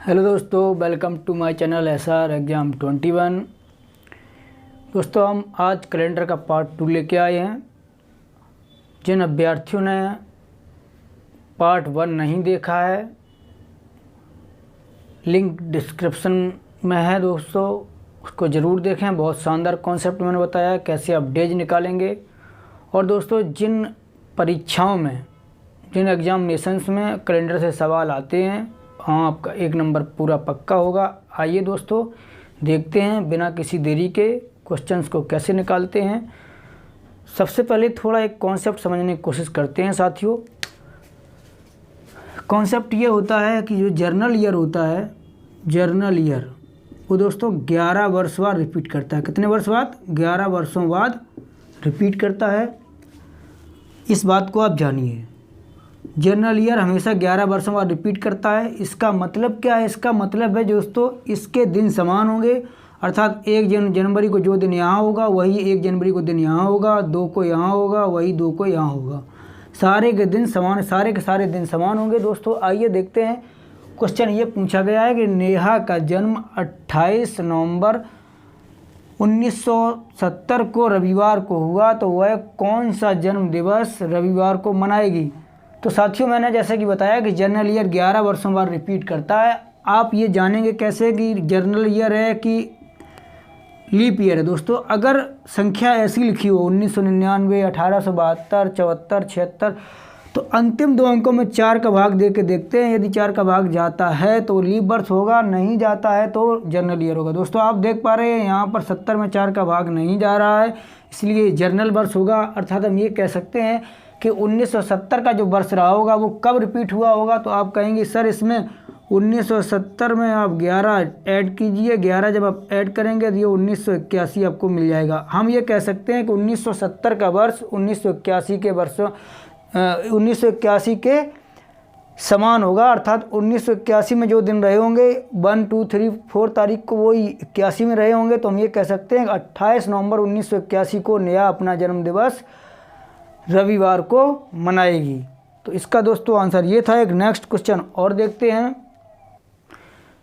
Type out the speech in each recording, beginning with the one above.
Hello दोस्तों, welcome to my channel SR exam 21। दोस्तों, हम आज कैलेंडर का पार्ट 2 लेके आए हैं। जिन अभ्यर्थियों ने पार्ट 1 नहीं देखा है, लिंक डिस्क्रिप्शन में है दोस्तों, उसको ज़रूर देखें। बहुत शानदार कॉन्सेप्ट मैंने बताया है कैसे आप डेज निकालेंगे। और दोस्तों, जिन परीक्षाओं में, जिन एग्जामिनेशंस में कैलेंडर से सवाल आते हैं, हाँ, आपका 1 नंबर पूरा पक्का होगा। आइए दोस्तों, देखते हैं बिना किसी देरी के क्वेश्चंस को कैसे निकालते हैं। सबसे पहले थोड़ा एक कॉन्सेप्ट समझने की कोशिश करते हैं साथियों। कॉन्सेप्ट ये होता है कि जो जर्नल ईयर होता है, जर्नल ईयर वो दोस्तों 11 वर्ष बाद रिपीट करता है। कितने वर्ष बाद? 11 वर्षों बाद रिपीट करता है। इस बात को आप जानिए, जर्नल ईयर हमेशा 11 वर्षों बाद रिपीट करता है। इसका मतलब क्या है? इसका मतलब है दोस्तों, इसके दिन समान होंगे, अर्थात 1 जनवरी को जो दिन यहाँ होगा वही 1 जनवरी को दिन यहाँ होगा, 2 को यहाँ होगा वही 2 को यहाँ होगा। सारे के दिन समान, सारे के सारे दिन समान होंगे। दोस्तों आइए देखते हैं। क्वेश्चन ये पूछा गया है कि नेहा का जन्म 28 नवंबर 1970 को रविवार को हुआ, तो वह कौन सा जन्म दिवस रविवार को मनाएगी? तो साथियों, मैंने जैसे कि बताया कि जर्नल ईयर 11 वर्षों बाद रिपीट करता है। आप ये जानेंगे कैसे कि जर्नल ईयर है कि लीप ईयर है? दोस्तों, अगर संख्या ऐसी लिखी हो 1999, 1872, 74, 76, तो अंतिम 2 अंकों में 4 का भाग दे के देखते हैं। यदि 4 का भाग जाता है तो लीप वर्ष होगा, नहीं जाता है तो जर्नल ईयर होगा। दोस्तों आप देख पा रहे हैं यहाँ पर 70 में 4 का भाग नहीं जा रहा है, इसलिए जर्नल वर्ष होगा। अर्थात हम ये कह सकते हैं कि 1970 का जो वर्ष रहा होगा वो कब रिपीट हुआ होगा। तो आप कहेंगे सर इसमें 1970 में आप 11 ऐड कीजिए, 11 जब आप ऐड करेंगे तो ये 1981 आपको मिल जाएगा। हम ये कह सकते हैं कि 1970 का वर्ष 1981 के वर्षों 1981 के समान होगा। अर्थात 1981 में जो दिन रहे होंगे 1, 2, 3, 4 तारीख को वही 81 में रहे होंगे। तो हम ये कह सकते हैं कि 28 नवंबर 1981 को नेहा अपना जन्मदिवस रविवार को मनाएगी। तो इसका दोस्तों आंसर ये था। एक नेक्स्ट क्वेश्चन और देखते हैं।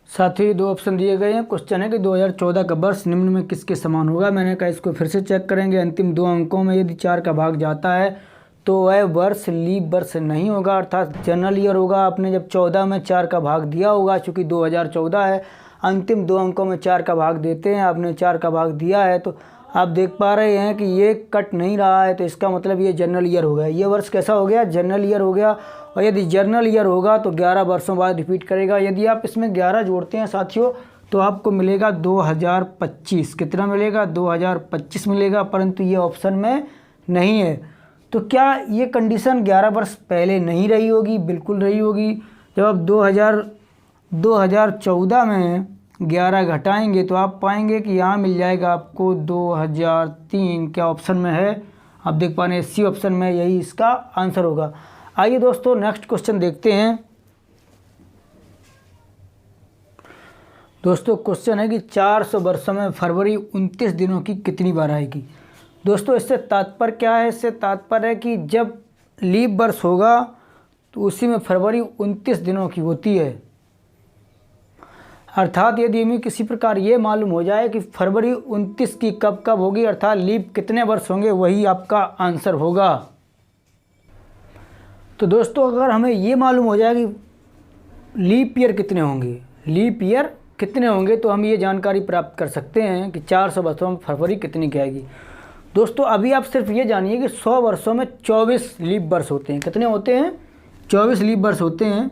साथ ही 2 ऑप्शन दिए गए हैं। क्वेश्चन है कि 2014 का वर्ष निम्न में किसके समान होगा? मैंने कहा इसको फिर से चेक करेंगे। अंतिम 2 अंकों में यदि 4 का भाग जाता है तो वह वर्ष लीप वर्ष नहीं होगा, अर्थात जर्नल ईयर होगा। आपने जब 14 में 4 का भाग दिया होगा, चूँकि 2014 है, अंतिम 2 अंकों में 4 का भाग देते हैं, आपने 4 का भाग दिया है, तो आप देख पा रहे हैं कि ये कट नहीं रहा है, तो इसका मतलब ये जर्नल ईयर हो गया। ये वर्ष कैसा हो गया? जर्नल ईयर हो गया। और यदि जर्नल ईयर होगा तो 11 वर्षों बाद रिपीट करेगा। यदि आप इसमें 11 जोड़ते हैं साथियों तो आपको मिलेगा 2025। कितना मिलेगा? 2025 मिलेगा, परंतु ये ऑप्शन में नहीं है। तो क्या ये कंडीशन 11 वर्ष पहले नहीं रही होगी? बिल्कुल रही होगी। जब आप 2014 में 11 घटाएंगे तो आप पाएंगे कि यहाँ मिल जाएगा आपको 2003। क्या ऑप्शन में है? आप देख पा रहे हैं सी ऑप्शन में, यही इसका आंसर होगा। आइए दोस्तों नेक्स्ट क्वेश्चन देखते हैं। दोस्तों क्वेश्चन है कि 400 वर्षों में फरवरी 29 दिनों की कितनी बार आएगी? दोस्तों इससे तात्पर्य क्या है? इससे तात्पर्य है कि जब लीप वर्ष होगा तो उसी में फरवरी 29 दिनों की होती है। अर्थात यदि हमें किसी प्रकार ये मालूम हो जाए कि फरवरी 29 की कब कब होगी, अर्थात लीप कितने वर्ष होंगे, वही आपका आंसर होगा। तो दोस्तों अगर हमें ये मालूम हो जाए कि लीप ईयर कितने होंगे, लीप ईयर कितने होंगे, तो हम ये जानकारी प्राप्त कर सकते हैं कि 400 वर्षों में फरवरी कितनी की आएगी। दोस्तों अभी आप सिर्फ ये जानिए कि 100 वर्षों में 24 लीप वर्ष होते हैं। कितने होते हैं? 24 लीप वर्ष होते हैं।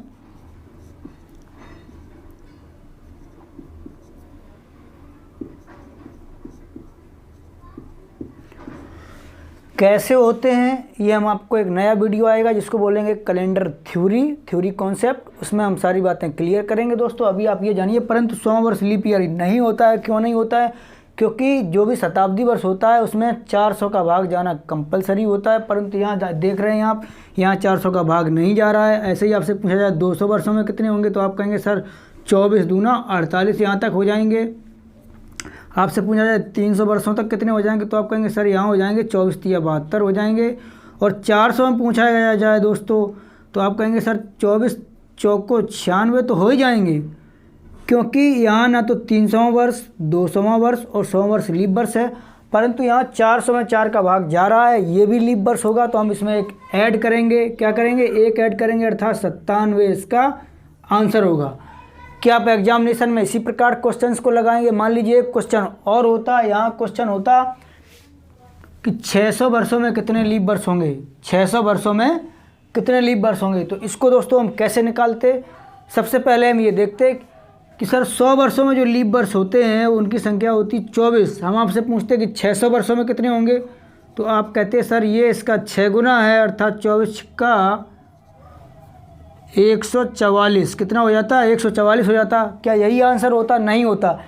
कैसे होते हैं ये हम आपको एक नया वीडियो आएगा जिसको बोलेंगे कैलेंडर थ्योरी कॉन्सेप्ट, उसमें हम सारी बातें क्लियर करेंगे। दोस्तों अभी आप ये जानिए, परंतु 100 वर्ष लीप ईयर नहीं होता है। क्यों नहीं होता है? क्योंकि जो भी शताब्दी वर्ष होता है उसमें 400 का भाग जाना कंपलसरी होता है, परंतु यहाँ देख रहे हैं आप, यहाँ 400 का भाग नहीं जा रहा है। ऐसे ही आपसे पूछा जाए 200 वर्षों में कितने होंगे, तो आप कहेंगे सर 24 दूना 48 यहाँ तक हो जाएंगे। आपसे पूछा जाए 300 वर्षों तक कितने हो जाएंगे, तो आप कहेंगे सर यहाँ हो जाएंगे 24 या 72 हो जाएंगे। और 400 में पूछा जाए दोस्तों, तो आप कहेंगे सर 24 चौको 96 तो हो ही जाएंगे। क्योंकि यहाँ ना तो 300वां वर्ष, 200वां वर्ष और 100वां वर्ष लीप वर्ष है, परंतु यहाँ 400 में 4 का भाग जा रहा है, ये भी लीप वर्ष होगा, तो हम इसमें एक ऐड करेंगे। क्या करेंगे? एक ऐड करेंगे, अर्थात 97 इसका आंसर होगा। क्या आप एग्जामिनेशन में इसी प्रकार क्वेश्चंस को लगाएंगे? मान लीजिए एक क्वेश्चन और होता, यहाँ क्वेश्चन होता कि 600 वर्षों में कितने लीप वर्ष होंगे, 600 वर्षों में कितने लीप वर्ष होंगे। तो इसको दोस्तों हम कैसे निकालते? सबसे पहले हम ये देखते कि सर 100 वर्षों में जो लीप वर्ष होते हैं उनकी संख्या होती 24। हम आपसे पूछते कि 600 वर्षों में कितने होंगे, तो आप कहते हैं सर ये इसका 6 गुना है, अर्थात 24 का 144। कितना हो जाता है? 144 हो जाता। क्या यही आंसर होता? नहीं होता।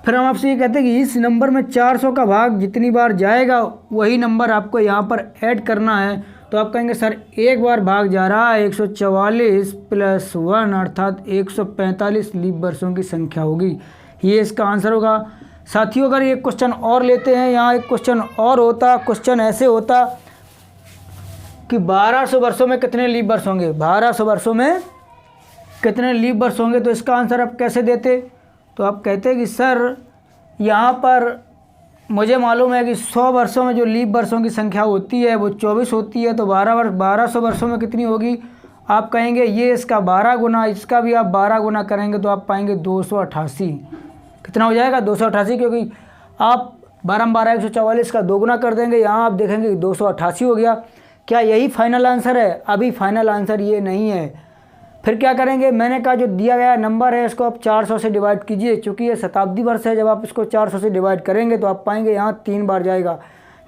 फिर हम आपसे ये कहते हैं कि इस नंबर में 400 का भाग जितनी बार जाएगा वही नंबर आपको यहाँ पर ऐड करना है। तो आप कहेंगे सर एक बार भाग जा रहा है 144 + 1 अर्थात 145 लीप वर्षों की संख्या होगी, ये इसका आंसर होगा। साथियों अगर एक क्वेश्चन और लेते हैं, यहाँ एक क्वेश्चन और होता, क्वेश्चन ऐसे होता कि 1200 वर्षों में कितने लीप वर्ष होंगे, 1200 वर्षों में कितने लीप वर्ष होंगे। तो इसका आंसर आप कैसे देते? तो आप कहते कि सर यहाँ पर मुझे मालूम है कि 100 वर्षों में जो लीप वर्षों की संख्या होती है वो 24 होती है, तो 1200 वर्षों में कितनी होगी? आप कहेंगे ये इसका 12 गुना, इसका भी आप 12 गुना करेंगे तो आप पाएंगे 288। कितना हो जाएगा? 288, क्योंकि आप 12 144 का 2 गुना कर देंगे, यहाँ आप देखेंगे 288 हो गया। क्या यही फाइनल आंसर है? अभी फाइनल आंसर ये नहीं है। फिर क्या करेंगे? मैंने कहा जो दिया गया नंबर है इसको आप 400 से डिवाइड कीजिए, चूँकि ये शताब्दी वर्ष है, जब आप इसको 400 से डिवाइड करेंगे तो आप पाएंगे यहाँ 3 बार जाएगा,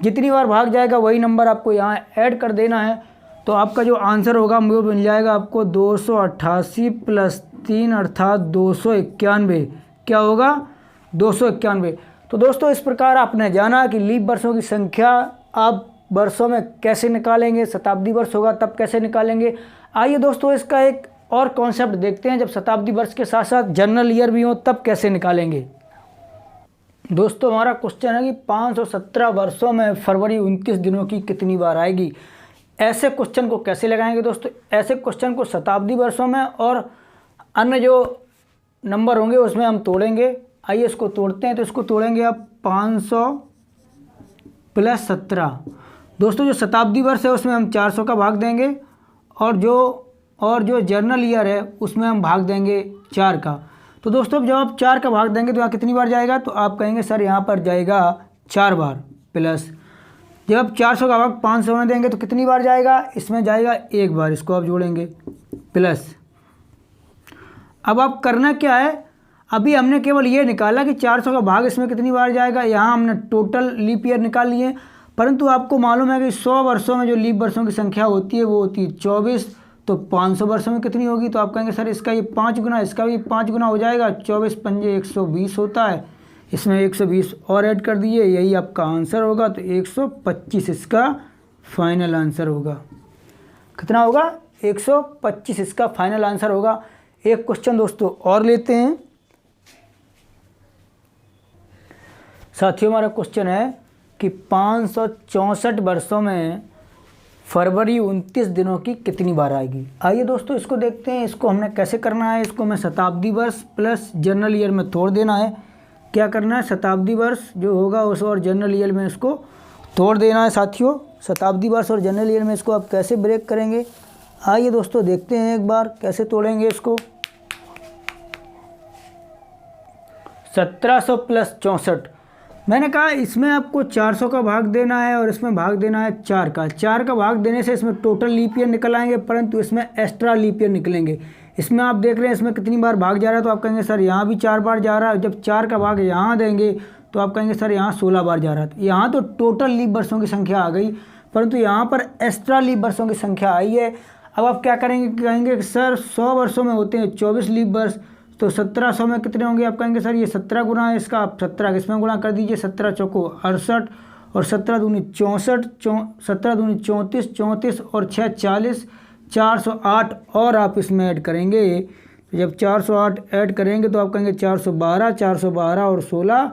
जितनी बार भाग जाएगा वही नंबर आपको यहाँ ऐड कर देना है। तो आपका जो आंसर होगा वो मिल जाएगा आपको 288 + 3 अर्थात 291। क्या होगा? 291। तो दोस्तों इस प्रकार आपने जाना कि लीप वर्षों की संख्या आप वर्षों में कैसे निकालेंगे, शताब्दी वर्ष होगा तब कैसे निकालेंगे। आइए दोस्तों इसका एक और कॉन्सेप्ट देखते हैं, जब शताब्दी वर्ष के साथ साथ जनरल ईयर भी हो तब कैसे निकालेंगे। दोस्तों हमारा क्वेश्चन है कि 517 वर्षों में फरवरी 29 दिनों की कितनी बार आएगी। ऐसे क्वेश्चन को कैसे लगाएंगे दोस्तों? ऐसे क्वेश्चन को शताब्दी वर्षों में और अन्य जो नंबर होंगे उसमें हम तोड़ेंगे। आइए इसको तोड़ते हैं। तो इसको तोड़ेंगे आप 500 + 17। दोस्तों जो शताब्दी वर्ष है उसमें हम 400 का भाग देंगे, और जो जर्नल ईयर है उसमें हम भाग देंगे 4 का। तो दोस्तों जब आप 4 का भाग देंगे तो यहाँ कितनी बार जाएगा? तो आप कहेंगे सर यहाँ पर जाएगा 4 बार, प्लस जब आप 400 का भाग 500 में देंगे तो कितनी बार जाएगा? इसमें जाएगा 1 बार, इसको आप जोड़ेंगे, प्लस अब आप करना क्या है? अभी हमने केवल ये निकाला कि 400 का भाग इसमें कितनी बार जाएगा, यहाँ हमने टोटल लीप ईयर निकाल लिए, परंतु आपको मालूम है कि 100 वर्षों में जो लीप वर्षों की संख्या होती है वो होती है 24। तो 500 वर्षों में कितनी होगी? तो आप कहेंगे सर इसका ये 5 गुना, इसका भी 5 गुना हो जाएगा। 24 × 5 = 120 होता है, इसमें 120 और ऐड कर दीजिए, यही आपका आंसर होगा। तो 125 इसका फाइनल आंसर होगा। कितना होगा? 125 इसका फाइनल आंसर होगा। एक क्वेश्चन दोस्तों और लेते हैं। साथियों हमारा क्वेश्चन है कि 564 वर्षों में फरवरी 29 दिनों की कितनी बार आएगी। आइए दोस्तों इसको देखते हैं। इसको हमने कैसे करना है? इसको मैं शताब्दी वर्ष प्लस जनरल ईयर में तोड़ देना है। क्या करना है? शताब्दी वर्ष जो होगा उस और जनरल ईयर में इसको तोड़ देना है। साथियों शताब्दी वर्ष और जनरल ईयर में इसको आप कैसे ब्रेक करेंगे? आइए दोस्तों देखते हैं एक बार कैसे तोड़ेंगे इसको। 1700 + 64। मैंने कहा इसमें आपको 400 का भाग देना है और इसमें भाग देना है 4 का। 4 का भाग देने से इसमें टोटल लीप ईयर निकल आएंगे, परंतु इसमें एक्स्ट्रा लीप ईयर निकलेंगे। इसमें आप देख रहे हैं इसमें कितनी बार भाग जा रहा है, तो आप कहेंगे सर यहाँ भी 4 बार जा रहा है। जब 4 का भाग यहाँ देंगे तो आप कहेंगे सर यहाँ 16 बार जा रहा है। यहाँ तो टोटल लीप वर्षों की संख्या आ गई, परंतु यहाँ पर एक्स्ट्रा लीप वर्षों की संख्या आई है। अब आप क्या करेंगे? कहेंगे कि सर 100 वर्षों में होते हैं 24 लीप वर्ष, तो 1700 में कितने होंगे? आप कहेंगे सर ये 17 गुना है इसका, आप 17 इसमें गुना कर दीजिए। 17 चौको 68 और 17 दूनी 64, 17 दूनी 34, 34 और 6 40, 408 और आप इसमें ऐड करेंगे। जब 408 ऐड करेंगे तो आप कहेंगे 412, 412 और 16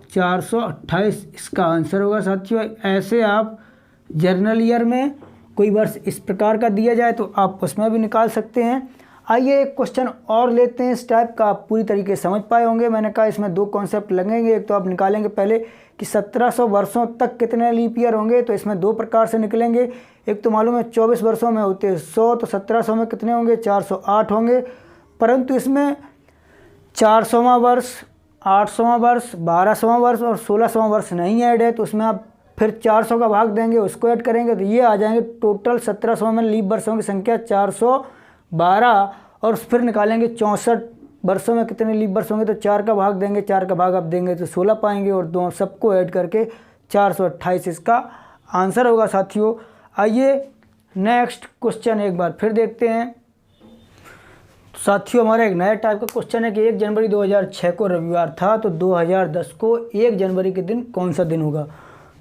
428 इसका आंसर होगा। साथियों ऐसे आप जर्नल ईयर में कोई वर्ष इस प्रकार का दिया जाए तो आप उसमें भी निकाल सकते हैं। आइए एक क्वेश्चन और लेते हैं इस टाइप का, आप पूरी तरीके से समझ पाए होंगे। मैंने कहा इसमें दो कॉन्सेप्ट लगेंगे। एक तो आप निकालेंगे पहले कि 1700 वर्षों तक कितने लीप ईयर होंगे, तो इसमें दो प्रकार से निकलेंगे। एक तो मालूम है 24 वर्षों में होते हैं 100, तो 1700 में कितने होंगे, 408 होंगे। परंतु इसमें 400वां वर्ष, 800वां वर्ष, 1200वां वर्ष और 1600वां वर्ष नहीं ऐड है, तो उसमें आप फिर 400 का भाग देंगे, उसको ऐड करेंगे तो ये आ जाएंगे टोटल 1700 में लीप वर्षों की संख्या 412। और फिर निकालेंगे 64 वर्षों में कितने लीप वर्ष होंगे, तो 4 का भाग देंगे, 4 का भाग आप देंगे तो 16 पाएंगे और दो सबको ऐड करके 428 इसका आंसर होगा साथियों। आइए नेक्स्ट क्वेश्चन एक बार फिर देखते हैं। साथियों हमारा एक नया टाइप का क्वेश्चन है कि 1 जनवरी 2006 को रविवार था, तो 2010 को 1 जनवरी के दिन कौन सा दिन होगा।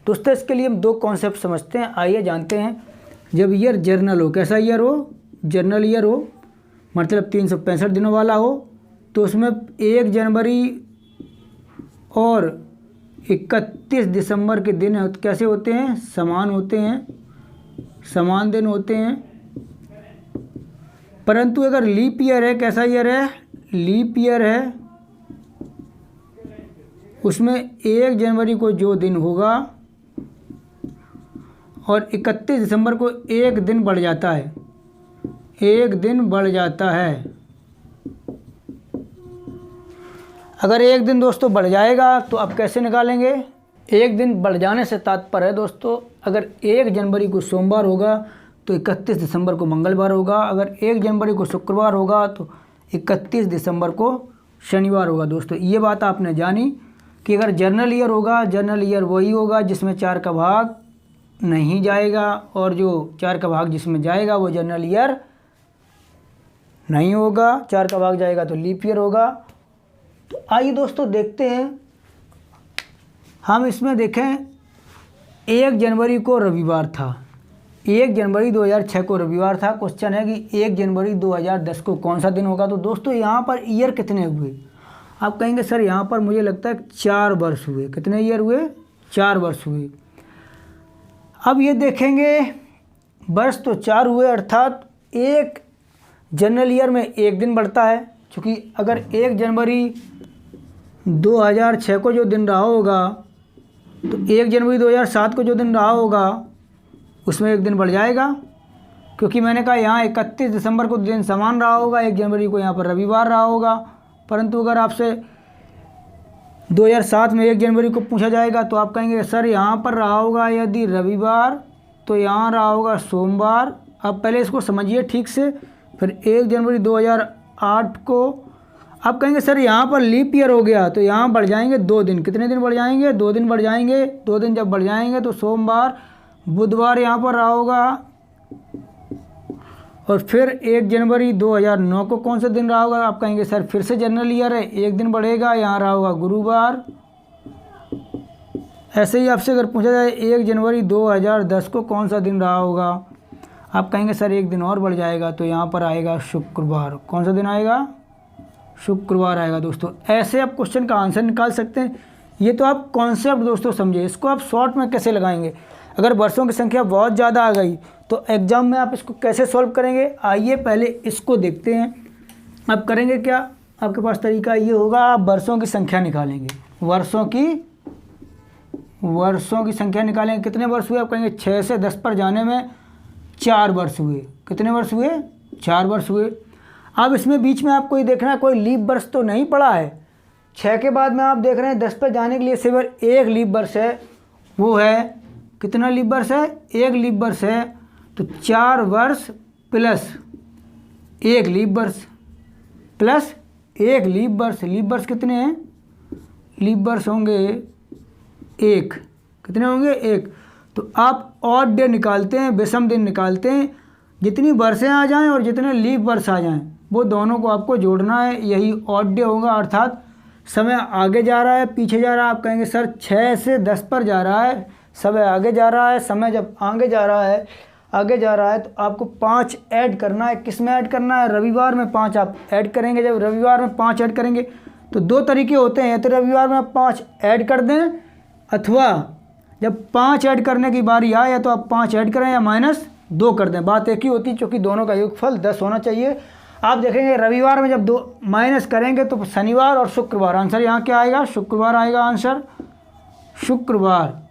दोस्तों इसके लिए हम दो कॉन्सेप्ट समझते हैं, आइए जानते हैं। जब ईयर जर्नल हो, कैसा ईयर हो, जर्नल ईयर हो, मतलब 365 दिनों वाला हो, तो उसमें 1 जनवरी और 31 दिसंबर के दिन कैसे होते हैं, समान होते हैं, समान दिन होते हैं। परंतु अगर लीप ईयर है, कैसा ईयर है, लीप ईयर है, उसमें 1 जनवरी को जो दिन होगा और 31 दिसंबर को एक दिन बढ़ जाता है, एक दिन बढ़ जाता है। अगर एक दिन दोस्तों बढ़ जाएगा तो आप कैसे निकालेंगे। एक दिन बढ़ जाने से तात्पर्य है दोस्तों, अगर 1 जनवरी को सोमवार होगा तो 31 दिसंबर को मंगलवार होगा, अगर 1 जनवरी को शुक्रवार होगा तो 31 दिसंबर को शनिवार होगा। दोस्तों ये बात आपने जानी कि अगर जर्नल ईयर होगा, जर्नल ईयर वही होगा जिसमें 4 का भाग नहीं जाएगा, और जो 4 का भाग जिसमें जाएगा वो जर्नल ईयर नहीं होगा, 4 का भाग जाएगा तो लीप ईयर होगा। तो आइए दोस्तों देखते हैं, हम इसमें देखें 1 जनवरी को रविवार था, 1 जनवरी 2006 को रविवार था। क्वेश्चन है कि 1 जनवरी 2010 को कौन सा दिन होगा। तो दोस्तों यहाँ पर ईयर कितने हुए, आप कहेंगे सर यहाँ पर मुझे लगता है 4 वर्ष हुए। कितने ईयर हुए, 4 वर्ष हुए। अब ये देखेंगे वर्ष तो 4 हुए, अर्थात एक जनरल ईयर में एक दिन बढ़ता है, क्योंकि अगर 1 जनवरी 2006 को जो दिन रहा होगा तो 1 जनवरी 2007 को जो दिन रहा होगा उसमें एक दिन बढ़ जाएगा, क्योंकि मैंने कहा यहाँ 31 दिसंबर को दिन समान रहा होगा, 1 जनवरी को यहाँ पर रविवार रहा होगा। परंतु अगर आपसे 2007 में 1 जनवरी को पूछा जाएगा तो आप कहेंगे सर यहाँ पर रहा होगा यदि रविवार, तो यहाँ रहा होगा सोमवार। अब पहले इसको समझिए ठीक से। फिर 1 जनवरी 2008 को आप कहेंगे सर यहाँ पर लीप ईयर हो गया, तो यहाँ बढ़ जाएंगे 2 दिन। कितने दिन बढ़ जाएंगे, 2 दिन बढ़ जाएंगे। 2 दिन जब बढ़ जाएंगे तो सोमवार बुधवार यहाँ पर रहा होगा। और फिर 1 जनवरी 2009 को कौन सा दिन रहा होगा, आप कहेंगे सर फिर से जनरल ईयर है, एक दिन बढ़ेगा, यहाँ रहा होगा गुरुवार। ऐसे ही आपसे अगर पूछा जाए 1 जनवरी 2010 को कौन सा दिन रहा होगा, आप कहेंगे सर एक दिन और बढ़ जाएगा, तो यहाँ पर आएगा शुक्रवार। कौन सा दिन आएगा, शुक्रवार आएगा। दोस्तों ऐसे आप क्वेश्चन का आंसर निकाल सकते हैं। ये तो आप कॉन्सेप्ट दोस्तों समझे, इसको आप शॉर्ट में कैसे लगाएंगे। अगर वर्षों की संख्या बहुत ज़्यादा आ गई तो एग्ज़ाम में आप इसको कैसे सॉल्व करेंगे, आइए पहले इसको देखते हैं। आप करेंगे क्या, आपके पास तरीका ये होगा, आप वर्षों की संख्या निकालेंगे। वर्षों की संख्या निकालेंगे। कितने वर्ष हुए, आप कहेंगे 6 से 10 पर जाने में 4 वर्ष हुए। कितने वर्ष हुए, 4 वर्ष हुए। अब इसमें बीच में आपको ये देखना है कोई लीप वर्ष तो नहीं पड़ा है। 6 के बाद में आप देख रहे हैं 10 पर जाने के लिए सिर्फ एक लीप वर्ष है, वो है कितना लीप वर्ष है, एक लीप वर्ष है। तो 4 वर्ष प्लस 1 लीप वर्ष प्लस 1 लीप वर्ष। लीप वर्ष कितने हैं, लीप वर्ष होंगे 1। कितने होंगे, 1। तो आप ऑड डे निकालते हैं, विषम दिन निकालते हैं। जितनी वर्षें आ जाएं और जितने लीप वर्ष आ जाएं वो दोनों को आपको जोड़ना है, यही ऑड डे होगा। अर्थात समय आगे जा रहा है पीछे जा रहा है, आप कहेंगे सर 6 से 10 पर जा रहा है, समय आगे जा रहा है। समय जब आगे जा रहा है तो आपको 5 ऐड करना है। किस में ऐड करना है, रविवार में 5 आप ऐड करेंगे। जब रविवार में 5 ऐड करेंगे तो 2 तरीके होते हैं, तो रविवार में आप 5 ऐड कर दें, अथवा जब 5 ऐड करने की बारी आए या तो आप 5 ऐड करें या -2 कर दें। बात एक ही होती है, क्योंकि दोनों का योगफल 10 होना चाहिए। आप देखेंगे रविवार में जब दो माइनस करेंगे तो शनिवार और शुक्रवार, आंसर यहाँ क्या आएगा, शुक्रवार आएगा आंसर, शुक्रवार।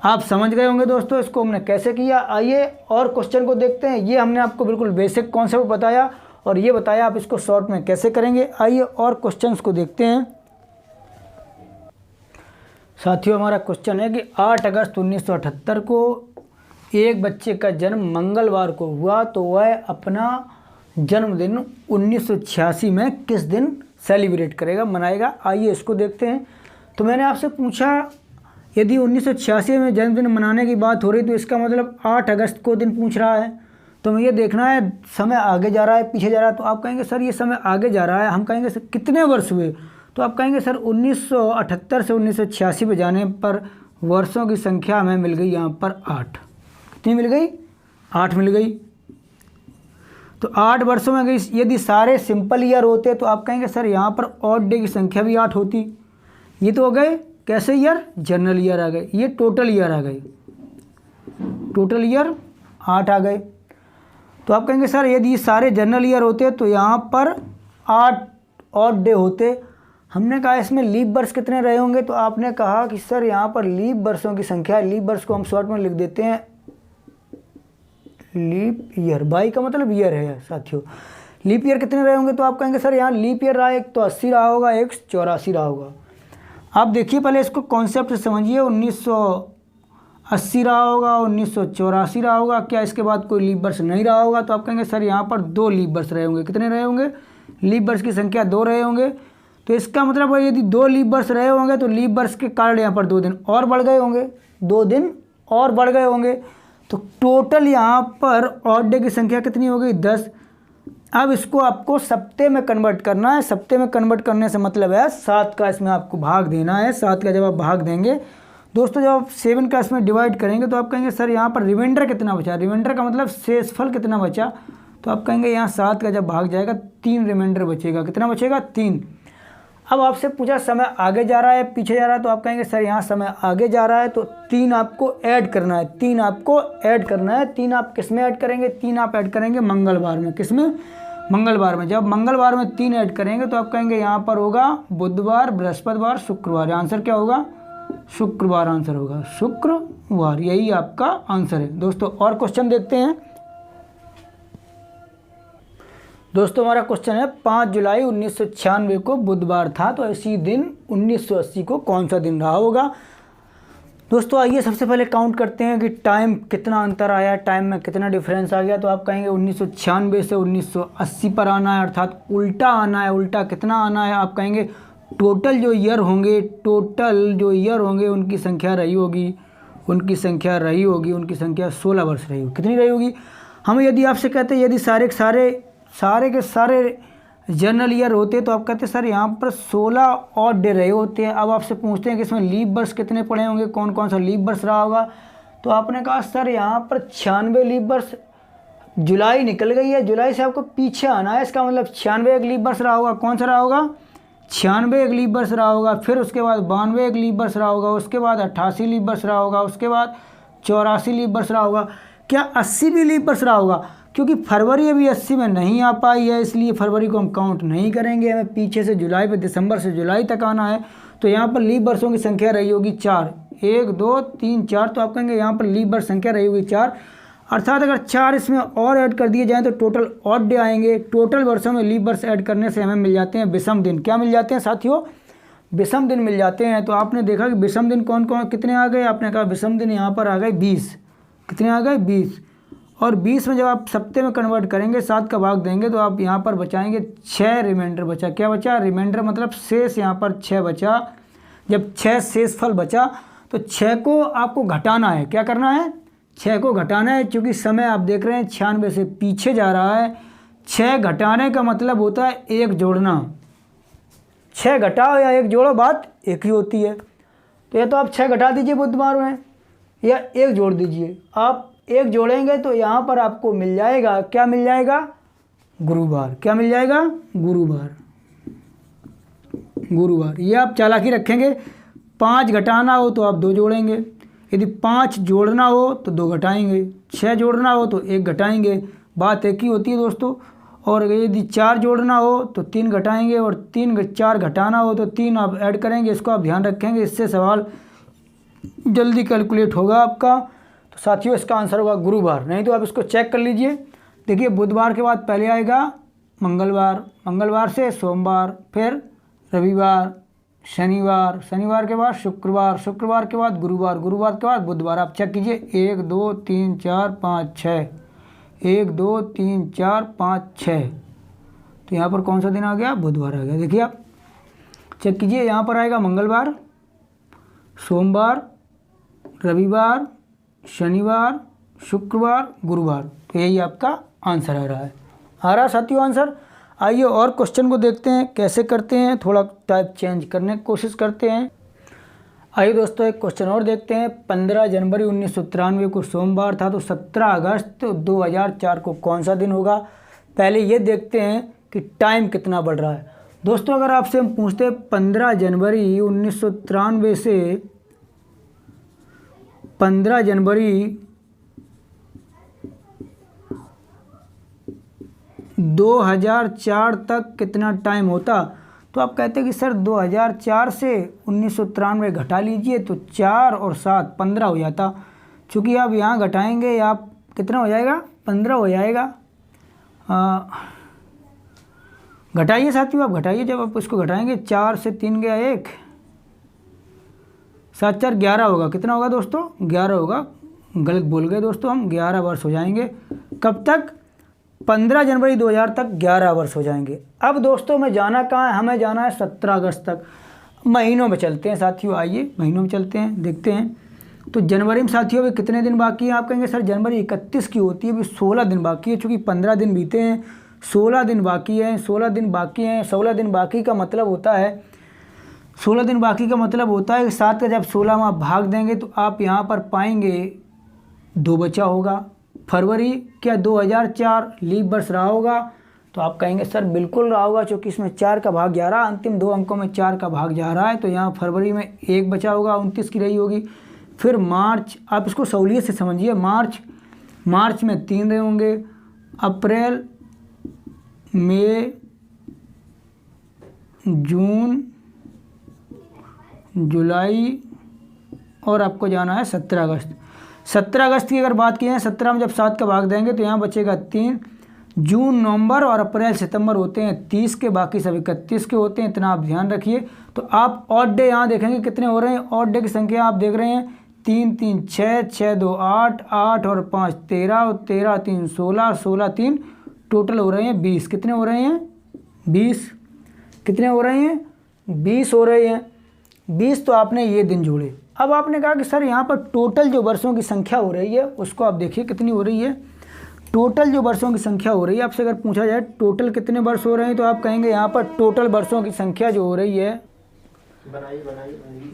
आप समझ गए होंगे दोस्तों इसको हमने कैसे किया। आइए और क्वेश्चन को देखते हैं। ये हमने आपको बिल्कुल बेसिक कॉन्सेप्ट बताया और ये बताया आप इसको शॉर्ट में कैसे करेंगे। आइए और क्वेश्चंस को देखते हैं। साथियों हमारा क्वेश्चन है कि 8 अगस्त 1978 को एक बच्चे का जन्म मंगलवार को हुआ तो वह अपना जन्मदिन 1986 में किस दिन सेलिब्रेट करेगा, मनाएगा। आइए इसको देखते हैं। तो मैंने आपसे पूछा यदि 1986 में जन्मदिन मनाने की बात हो रही तो इसका मतलब 8 अगस्त को दिन पूछ रहा है। तो हमें ये देखना है समय आगे जा रहा है पीछे जा रहा है। तो आप कहेंगे सर ये समय आगे जा रहा है, हम कहेंगे सर कितने वर्ष हुए, तो आप कहेंगे सर 1978 से 1986 पे जाने पर वर्षों की संख्या हमें मिल गई यहाँ पर 8। कितनी मिल गई, 8 मिल गई। तो 8 वर्षों में गई। यदि सारे सिंपल ईयर होते तो आप कहेंगे सर यहाँ पर ऑड डे की संख्या भी 8 होती। ये तो हो गए कैसे ईयर, जनरल ईयर आ गए। ये टोटल ईयर आ गए, टोटल ईयर 8 आ गए। तो आप कहेंगे सर यदि सारे जनरल ईयर होते तो यहाँ पर 8 ऑड डे होते। हमने कहा इसमें लीप वर्ष कितने रहे होंगे, तो आपने कहा कि सर यहाँ पर लीप वर्षों की संख्या है। लीप वर्ष को हम शॉर्ट में लिख देते हैं लीप ईयर। बाई का मतलब ईयर है साथियों। लीप ईयर कितने रहे होंगे, तो आप कहेंगे सर यहाँ लीप ईयर रहा, एक तो 80 रहा होगा, एक 84 रहा होगा। आप देखिए पहले इसको कॉन्सेप्ट से समझिए। 1980 रहा होगा, 1984 रहा होगा, क्या इसके बाद कोई लीप वर्ष नहीं रहा होगा। तो आप कहेंगे सर यहाँ पर 2 लीप वर्ष रहे होंगे। कितने रहे होंगे, लीप वर्ष की संख्या 2 रहे होंगे। तो इसका मतलब यदि 2 लीप वर्ष रहे होंगे तो लीप वर्ष के कारण यहाँ पर 2 दिन और बढ़ गए होंगे, 2 दिन और बढ़ गए होंगे। तो टोटल यहाँ पर ऑड डे की संख्या कितनी हो गई, 10। अब इसको आपको सप्ते में कन्वर्ट करना है। सप्ते में कन्वर्ट करने से मतलब है 7 का इसमें आपको भाग देना है। 7 का जब आप भाग देंगे दोस्तों, जब आप 7 का इसमें डिवाइड करेंगे तो आप कहेंगे सर यहाँ पर रिमाइंडर कितना बचा। रिमाइंडर का मतलब शेषफल कितना बचा, तो आप कहेंगे यहाँ 7 का जब भाग जाएगा 3 रिमाइंडर बचेगा। कितना बचेगा, 3। अब आपसे पूछा समय आगे जा रहा है पीछे जा रहा है, तो आप कहेंगे सर यहाँ समय आगे जा रहा है तो 3 आपको ऐड करना है। 3 आपको ऐड करना है। 3 आप किस में ऐड करेंगे, 3 आप ऐड करेंगे मंगलवार में। किस में, मंगलवार में। जब मंगलवार में 3 ऐड करेंगे तो आप कहेंगे यहाँ पर होगा बुधवार, बृहस्पतिवार, शुक्रवार। आंसर क्या होगा, शुक्रवार आंसर होगा, शुक्रवार। यही आपका आंसर है दोस्तों। और क्वेश्चन देखते हैं दोस्तों। हमारा क्वेश्चन है 5 जुलाई 1996 को बुधवार था तो इसी दिन 1980 को कौन सा दिन रहा होगा। दोस्तों आइए सबसे पहले काउंट करते हैं कि टाइम कितना अंतर आया, टाइम में कितना डिफरेंस आ गया। तो आप कहेंगे 1996 से 1980 पर आना है, अर्थात उल्टा आना है। उल्टा कितना आना है, आप कहेंगे टोटल जो ईयर होंगे, टोटल जो ईयर होंगे उनकी संख्या रही होगी, उनकी संख्या 16 वर्ष रही होगी। कितनी रही होगी। हम यदि आपसे कहते हैं यदि सारे के सारे जनरल ईयर होते तो आप कहते सर यहाँ पर 16 ऑड डे रहे होते हैं। अब आपसे पूछते हैं कि इसमें लीप वर्ष कितने पड़े होंगे, कौन कौन सा लीप वर्ष रहा होगा। तो आपने कहा सर यहाँ पर 96 लीप वर्ष, जुलाई निकल गई है, जुलाई से आपको पीछे आना है। इसका मतलब 96 एक लीप वर्ष रहा होगा। कौन सा रहा होगा, 96 एक लीप वर्ष रहा होगा। फिर उसके बाद 92 एक लीप वर्ष रहा होगा। उसके बाद 88 लीप वर्ष रहा होगा। उसके बाद 84 लीप वर्ष रहा होगा। क्या 80 भी लीप वर्ष रहा होगा, क्योंकि फरवरी अभी 80 में नहीं आ पाई है, इसलिए फरवरी को हम काउंट नहीं करेंगे। हमें पीछे से जुलाई पे, दिसंबर से जुलाई तक आना है। तो यहाँ पर लीप वर्षों की संख्या रही होगी 4, 1 2 3 4। तो आप कहेंगे यहाँ पर लीप वर्ष संख्या रही होगी 4, अर्थात अगर 4 इसमें और ऐड कर दिए जाएँ तो टोटल ऑड डे आएंगे। टोटल वर्षों में लीप वर्ष ऐड करने से हमें मिल जाते हैं विषम दिन। क्या मिल जाते हैं साथियों, विषम दिन मिल जाते हैं। तो आपने देखा कि विषम दिन कौन कौन कितने आ गए, आपने कहा विषम दिन यहाँ पर आ गए 20। कितने आ गए, 20। और 20 में जब आप सप्ते में कन्वर्ट करेंगे, 7 का भाग देंगे तो आप यहाँ पर बचाएंगे 6 रिमाइंडर बचा। क्या बचा, रिमाइंडर मतलब शेष यहाँ पर 6 बचा। जब 6 शेष फल बचा तो 6 को आपको घटाना है। क्या करना है, 6 को घटाना है। क्योंकि समय आप देख रहे हैं 96 से पीछे जा रहा है। 6 घटाने का मतलब होता है 1 जोड़ना। 6 घटाओ या 1 जोड़ो, बात एक ही होती है। तो या तो आप 6 घटा दीजिए बुधवार में या 1 जोड़ दीजिए। आप 1 जोड़ेंगे तो यहाँ पर आपको मिल जाएगा, क्या मिल जाएगा, गुरुवार। क्या मिल जाएगा, गुरुवार। गुरुवार। ये आप चालाकी रखेंगे। 5 घटाना हो तो आप 2 जोड़ेंगे, यदि 5 जोड़ना हो तो 2 घटाएंगे, 6 जोड़ना हो तो 1 घटाएंगे। बात एक ही होती है दोस्तों। और यदि 4 जोड़ना हो तो 3 घटाएंगे, और 4 घटाना हो तो 3 आप ऐड करेंगे। इसको आप ध्यान रखेंगे, इससे सवाल जल्दी कैलकुलेट होगा आपका। तो साथियों इसका आंसर होगा गुरुवार। नहीं तो आप इसको चेक कर लीजिए। देखिए बुधवार के बाद पहले आएगा मंगलवार, मंगलवार से सोमवार, फिर रविवार, शनिवार, शनिवार के बाद शुक्रवार, शुक्रवार के बाद गुरुवार, गुरुवार के बाद बुधवार। आप चेक कीजिए 1 2 3 4 5 6, 1 2 3 4 5 6। तो यहाँ पर कौन सा दिन आ गया? बुधवार आ गया। देखिए आप चेक कीजिए, यहाँ पर आएगा मंगलवार, सोमवार, रविवार, शनिवार, शुक्रवार, गुरुवार। तो यही आपका आंसर आ रहा है। आ रहा साथियों आंसर। आइए और क्वेश्चन को देखते हैं कैसे करते हैं, थोड़ा टाइप चेंज करने की कोशिश करते हैं। आइए दोस्तों एक क्वेश्चन और देखते हैं। 15 जनवरी 1993 को सोमवार था, तो 17 अगस्त 2004 को कौन सा दिन होगा? पहले ये देखते हैं कि टाइम कितना बढ़ रहा है। दोस्तों अगर आपसे हम पूछते हैं 15 जनवरी 1993 से 15 जनवरी 2004 तक कितना टाइम होता, तो आप कहते हैं कि सर 2004 से 1993 घटा लीजिए तो 4 और 7 15 हो जाता। चूँकि आप यहाँ घटाएंगे, आप कितना हो जाएगा? 15 हो जाएगा। घटाइए साथियों, आप घटाइए। जब आप इसको घटाएंगे 4 से 3 गया 1, 7 4 11 होगा। कितना होगा दोस्तों? 11 होगा। गलत बोल गए दोस्तों हम, 11 वर्ष हो जाएंगे। कब तक? 15 जनवरी 2000 तक 11 वर्ष हो जाएंगे। अब दोस्तों में जाना कहाँ है? हमें जाना है 17 अगस्त तक। महीनों में चलते हैं साथियों, आइए महीनों में चलते हैं, देखते हैं। तो जनवरी में साथियों अभी कितने दिन बाकी हैं? आप कहेंगे सर जनवरी 31 की होती है, अभी 16 दिन बाकी है। चूँकि 15 दिन बीते हैं, 16 दिन बाकी हैं, 16 दिन बाकी हैं। 16 दिन बाकी का मतलब होता है 16 दिन बाकी का मतलब होता है कि 7 का जब 16 में आप भाग देंगे तो आप यहाँ पर पाएंगे 2 बचा होगा। फरवरी क्या 2004 लीप वर्ष रहा होगा? तो आप कहेंगे सर बिल्कुल रहा होगा, क्योंकि इसमें 4 का भाग 11, अंतिम 2 अंकों में 4 का भाग जा रहा है। तो यहाँ फरवरी में 1 बचा होगा, 29 की रही होगी। फिर मार्च, आप इसको सहूलियत से समझिए, मार्च में 3 रहे होंगे। अप्रैल, मई, जून, जुलाई, और आपको जाना है 17 अगस्त। 17 अगस्त की अगर बात की है, 17 में जब 7 का भाग देंगे तो यहाँ बचेगा 3। जून, नवंबर और अप्रैल सितंबर होते हैं 30 के, बाकी सब 31 के होते हैं। इतना आप ध्यान रखिए। तो आप ऑड डे यहाँ देखेंगे कितने हो रहे हैं। ऑड डे की संख्या आप देख रहे हैं 3 3 6, 6 2 8, 8 और 5 13, और 13 3 16, 16 3 टोटल हो रहे हैं 20। कितने हो रहे हैं? 20। कितने हो रहे हैं? 20 हो रहे हैं। 20 तो आपने ये दिन जोड़े। अब आपने कहा कि सर यहाँ पर टोटल जो वर्षों की संख्या हो रही है उसको आप देखिए कितनी हो रही है। टोटल जो वर्षों की संख्या हो रही है, आपसे अगर पूछा जाए टोटल कितने वर्ष हो रहे हैं, तो आप कहेंगे यहाँ पर टोटल वर्षों की संख्या जो हो रही है।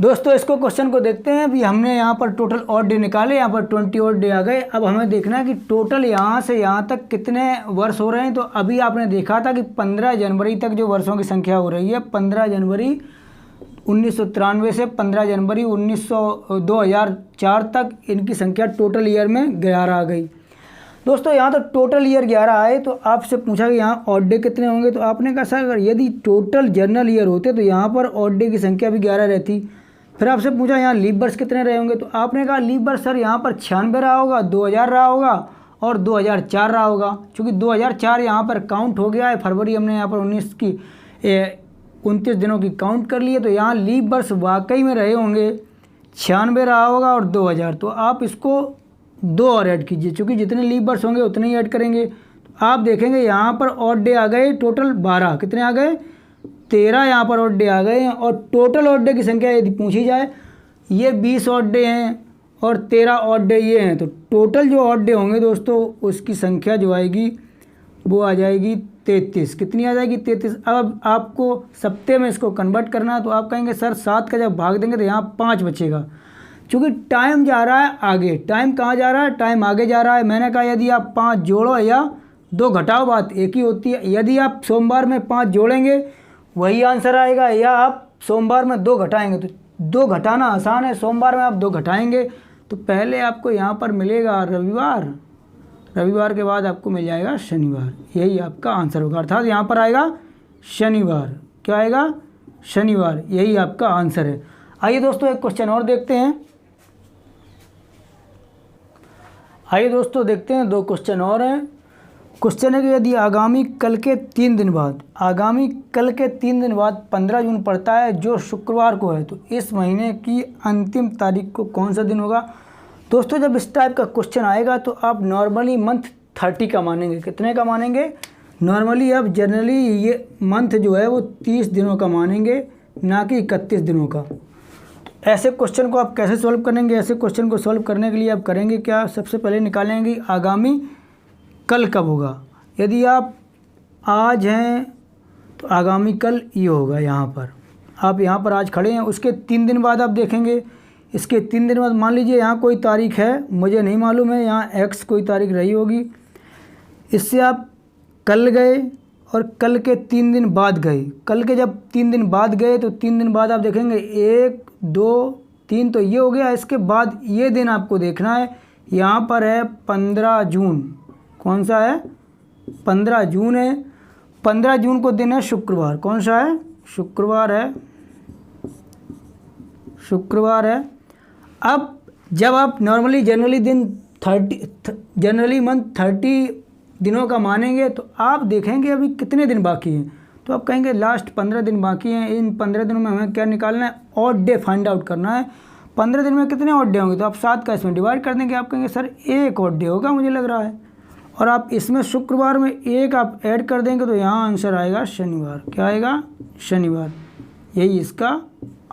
दोस्तों इसको क्वेश्चन को देखते हैं। अभी हमने यहाँ पर टोटल ऑड डे निकाले, यहाँ पर 20 ऑड डे आ गए। अब हमें देखना है कि टोटल यहाँ से यहाँ तक कितने वर्ष हो रहे हैं। तो अभी आपने देखा था कि 15 जनवरी तक जो वर्षों की संख्या हो रही है, 15 जनवरी 1993 से 15 जनवरी 2004 तक इनकी संख्या टोटल ईयर में 11 आ गई। दोस्तों यहाँ तो टोटल ईयर 11 आए, तो आपसे पूछा कि यहाँ ऑड डे कितने होंगे। तो आपने कहा सर यदि टोटल जनरल ईयर होते तो यहाँ पर ऑड डे की संख्या भी 11 रहती। फिर आपसे पूछा यहाँ लीप वर्ष कितने रहे होंगे। तो आपने कहा लीप वर्ष सर यहाँ पर 96 रहा होगा, 2000 रहा होगा और 2004 रहा होगा। चूँकि 2004 यहाँ पर काउंट हो गया है, फरवरी हमने यहाँ पर 29 दिनों की काउंट कर लिए। तो यहाँ लीप वर्ष वाकई में रहे होंगे 96 रहा होगा और 2000। तो आप इसको 2 और ऐड कीजिए, क्योंकि जितने लीप वर्ष होंगे उतने ही ऐड करेंगे। तो आप देखेंगे यहाँ पर ऑड डे आ गए टोटल 12। कितने आ गए? 13 यहाँ पर ऑड डे आ गए हैं। और टोटल ऑड डे की संख्या यदि पूछी जाए, ये 20 ऑड डे हैं और 13 ऑड डे ये हैं। तो टोटल जो ऑड डे होंगे दोस्तों उसकी संख्या जो आएगी वो आ जाएगी 33। कितनी आ जाएगी? 33। अब आपको सप्ते में इसको कन्वर्ट करना है। तो आप कहेंगे सर 7 का जब भाग देंगे तो यहाँ 5 बचेगा। चूँकि टाइम जा रहा है आगे। टाइम कहाँ जा रहा है? टाइम आगे जा रहा है। मैंने कहा यदि आप 5 जोड़ो या 2 घटाओ, बात एक ही होती है। यदि आप सोमवार में 5 जोड़ेंगे वही आंसर आएगा, या आप सोमवार में 2 घटाएंगे। तो 2 घटाना आसान है, सोमवार में आप 2 घटाएंगे तो पहले आपको यहाँ पर मिलेगा रविवार, रविवार के बाद आपको मिल जाएगा शनिवार, यही आपका आंसर होगा। अर्थात यहाँ पर आएगा शनिवार। क्या आएगा? शनिवार, यही आपका आंसर है। आइए दोस्तों एक क्वेश्चन और देखते हैं। आइए दोस्तों देखते हैं, 2 क्वेश्चन और हैं। क्वेश्चन है कि यदि आगामी कल के 3 दिन बाद, आगामी कल के 3 दिन बाद 15 जून पड़ता है जो शुक्रवार को है, तो इस महीने की अंतिम तारीख को कौन सा दिन होगा? दोस्तों जब इस टाइप का क्वेश्चन आएगा तो आप नॉर्मली मंथ 30 का मानेंगे। कितने का मानेंगे? नॉर्मली आप जनरली ये मंथ जो है वो 30 दिनों का मानेंगे, ना कि 31 दिनों का। ऐसे क्वेश्चन को आप कैसे सॉल्व करेंगे? ऐसे क्वेश्चन को सॉल्व करने के लिए आप करेंगे क्या? सबसे पहले निकालेंगे आगामी कल कब होगा। यदि आप आज हैं तो आगामी कल ये होगा। यहाँ पर आप यहाँ पर आज खड़े हैं, उसके 3 दिन बाद आप देखेंगे। इसके 3 दिन बाद मान लीजिए यहाँ कोई तारीख है, मुझे नहीं मालूम है, यहाँ एक्स कोई तारीख रही होगी। इससे आप कल गए और कल के 3 दिन बाद गए। कल के जब 3 दिन बाद गए तो 3 दिन बाद आप देखेंगे 1 2 3, तो ये हो गया। इसके बाद ये दिन आपको देखना है, यहाँ पर है 15 जून। कौन सा है? 15 जून है। 15 जून को दिन है शुक्रवार। कौन सा है? शुक्रवार है, शुक्रवार है। अब जब आप नॉर्मली जनरली मंथ 30 दिनों का मानेंगे तो आप देखेंगे अभी कितने दिन बाकी हैं, तो आप कहेंगे लास्ट 15 दिन बाकी हैं। इन 15 दिनों में हमें क्या निकालना है? ऑड डे फाइंड आउट करना है। 15 दिन में कितने ऑड डे होंगे? तो आप 7 का इसमें डिवाइड कर देंगे। आप कहेंगे सर 1 ऑड डे होगा मुझे लग रहा है, और आप इसमें शुक्रवार में 1 आप ऐड कर देंगे तो यहाँ आंसर आएगा शनिवार। क्या आएगा? शनिवार, यही इसका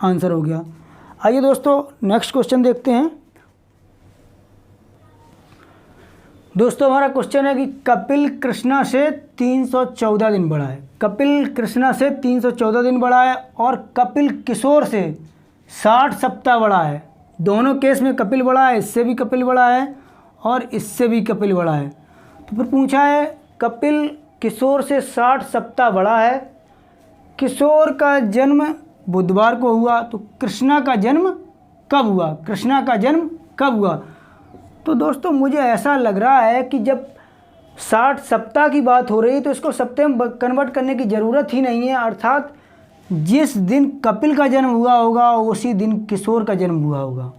आंसर हो गया। आइए दोस्तों नेक्स्ट क्वेश्चन देखते हैं। दोस्तों हमारा क्वेश्चन है कि कपिल कृष्णा से 314 दिन बड़ा है। कपिल कृष्णा से 314 दिन बड़ा है और कपिल किशोर से 60 सप्ताह बड़ा है। दोनों केस में कपिल बड़ा है, इससे भी कपिल बड़ा है और इससे भी कपिल बड़ा है। तो फिर पूछा है कपिल किशोर से 60 सप्ताह बड़ा है, किशोर का जन्म बुधवार को हुआ, तो कृष्णा का जन्म कब हुआ? कृष्णा का जन्म कब हुआ? तो दोस्तों मुझे ऐसा लग रहा है कि जब 60 सप्ताह की बात हो रही है तो इसको सप्ताह में कन्वर्ट करने की ज़रूरत ही नहीं है। अर्थात जिस दिन कपिल का जन्म हुआ होगा उसी दिन किशोर का जन्म हुआ होगा।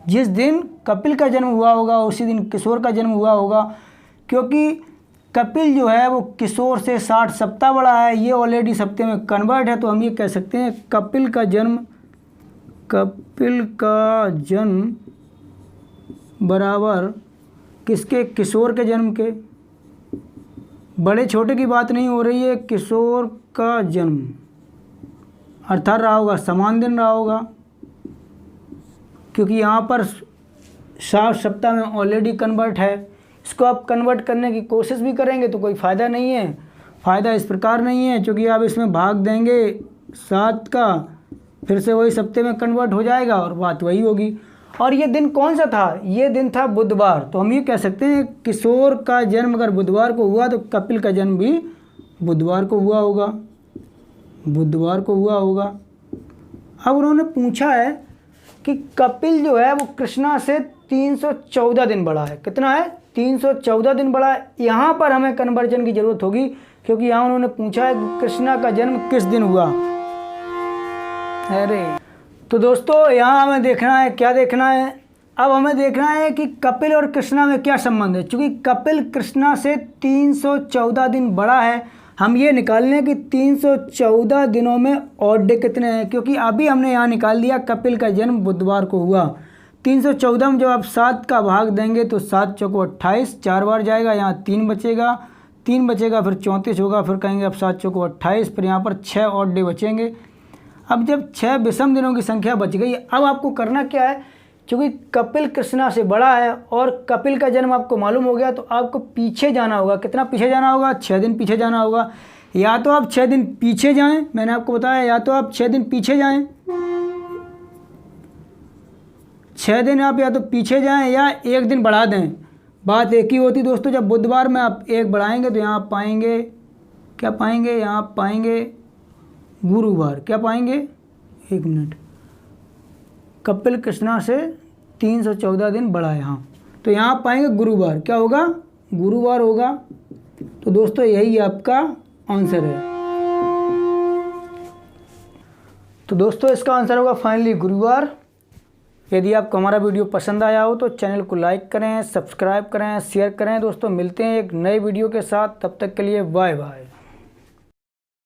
जिस दिन कपिल का जन्म हुआ होगा उसी दिन किशोर का जन्म हुआ होगा, क्योंकि कपिल जो है वो किशोर से 60 सप्ताह बड़ा है। ये ऑलरेडी सप्ताह में कन्वर्ट है, तो हम ये कह सकते हैं कपिल का जन्म बराबर किसके? किशोर के जन्म के। बड़े छोटे की बात नहीं हो रही है, किशोर का जन्म अर्थात रहा होगा समान दिन रहा होगा, क्योंकि यहाँ पर 60 सप्ताह में ऑलरेडी कन्वर्ट है। इसको आप कन्वर्ट करने की कोशिश भी करेंगे तो कोई फ़ायदा नहीं है। फ़ायदा इस प्रकार नहीं है, क्योंकि आप इसमें भाग देंगे 7 का, फिर से वही सप्ताह में कन्वर्ट हो जाएगा और बात वही होगी। और ये दिन कौन सा था? ये दिन था बुधवार। तो हम ये कह सकते हैं किशोर का जन्म अगर बुधवार को हुआ तो कपिल का जन्म भी बुधवार को हुआ होगा, बुधवार को हुआ होगा। अब उन्होंने पूछा है कि कपिल जो है वो कृष्णा से 314 दिन बड़ा है। कितना है? 314 दिन बड़ा है। यहाँ पर हमें कन्वर्जन की ज़रूरत होगी, क्योंकि यहाँ उन्होंने पूछा है कि कृष्णा का जन्म किस दिन हुआ। अरे तो दोस्तों यहाँ हमें देखना है, क्या देखना है? अब हमें देखना है कि कपिल और कृष्णा में क्या संबंध है। चूँकि कपिल कृष्णा से 314 दिन बड़ा है, हम ये निकाल लें कि 314 दिनों में ऑड डे कितने हैं, क्योंकि अभी हमने यहाँ निकाल दिया कपिल का जन्म बुधवार को हुआ। 314 में जब आप 7 का भाग देंगे तो 7 चौको 28, 4 बार जाएगा, यहाँ 3 बचेगा, 3 बचेगा, फिर 34 होगा, फिर कहेंगे अब 7 चौको 28, फिर यहाँ पर 6 ऑड डे बचेंगे। अब जब 6 विषम दिनों की संख्या बच गई, अब आपको करना क्या है? क्योंकि कपिल कृष्णा से बड़ा है और कपिल का जन्म आपको मालूम हो गया, तो आपको पीछे जाना होगा। कितना पीछे जाना होगा? 6 दिन पीछे जाना होगा। या तो आप 6 दिन पीछे जाएं, मैंने आपको बताया, या तो आप 6 दिन पीछे जाएं, 6 दिन आप या तो पीछे जाएं या 1 दिन बढ़ा दें। बात एक ही होती दोस्तों। जब बुधवार में आप 1 बढ़ाएंगे तो यहाँ आप पाएंगे, क्या पाएंगे? यहाँ आप पाएंगे गुरुवार। क्या पाएंगे? 1 मिनट। कपिल कृष्णा से 314 दिन बड़ा है यहाँ, तो यहाँ पाएंगे गुरुवार। क्या होगा? गुरुवार होगा। तो दोस्तों यही आपका आंसर है। तो दोस्तों इसका आंसर होगा फाइनली गुरुवार। यदि आपको हमारा वीडियो पसंद आया हो तो चैनल को लाइक करें, सब्सक्राइब करें, शेयर करें। दोस्तों मिलते हैं एक नए वीडियो के साथ, तब तक के लिए बाय बाय।